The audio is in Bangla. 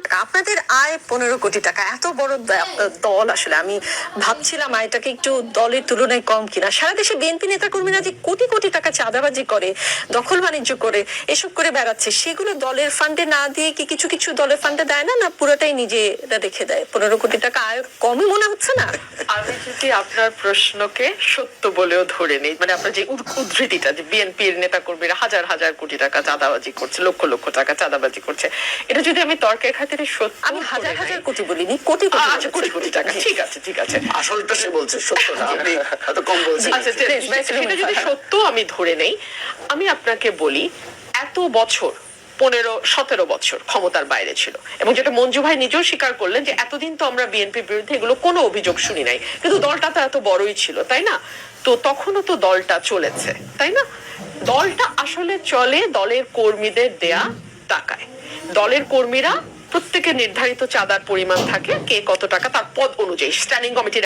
দখল। আপনাদের আয় 15 কোটি টাকা, এত বড় দল, আসলে আমি ভাবছিলাম আয়টাকে একটু দলের তুলনায় কম কিনা। সারা দেশে বিএনপি নেতা কর্মীরা যে কোটি কোটি টাকা চাঁদাবাজি করে, দখল বাণিজ্য করে, এসব করে বেড়াচ্ছে, সেগুলো দলের ফান্ডে না দিয়ে কি কিছু কিছু দলের ফান্ডে দেয় না, না পুরোটাই নিজেরা রেখে দেয়? 15 কোটি টাকা আয় কমই মনে হচ্ছে না? আমি যদি আপনার প্রশ্নকে সত্য বলেও ধরে নেই, মানে আপনার যে উদ্ধৃতিটা যে বিএনপির নেতা কর্মীরা হাজার হাজার কোটি টাকা চাঁদাবাজি করছে, লক্ষ লক্ষ টাকা চাঁদাবাজি করছে, এটা যদি আমি তর্কের খাতিরে সত্য, আমি হাজার হাজার কোটি বলিনি, কোটি কোটি। আচ্ছা, কোটি কোটি টাকা, ঠিক আছে ঠিক আছে, আসলটা সে বলছে, সত্যটা আপনি এত কম বলছেন। আচ্ছা, সেটা যদি সত্য আমি ধরে নেই, আমি আপনাকে বলি এত বছর 15-17 বছর ক্ষমতার বাইরে ছিল, এবং যেটা মঞ্জু ভাই নিজেও স্বীকার করলেন যে এতদিন তো আমরা বিএনপির বিরুদ্ধে এগুলো কোনো অভিযোগ শুনি নাই, কিন্তু দলটা তো এত বড়ই ছিল, তাই না? তো তখনও তো দলটা চলেছে, তাই না? দলটা আসলে চলে দলের কর্মীদের দেয়া টাকায়। দলের কর্মীরা প্রত্যেকের নির্ধারিত চাঁদার পরিমাণ থাকে, কে কত টাকা তার পদ অনুযায়ী স্ট্যান্ডিং কমিটির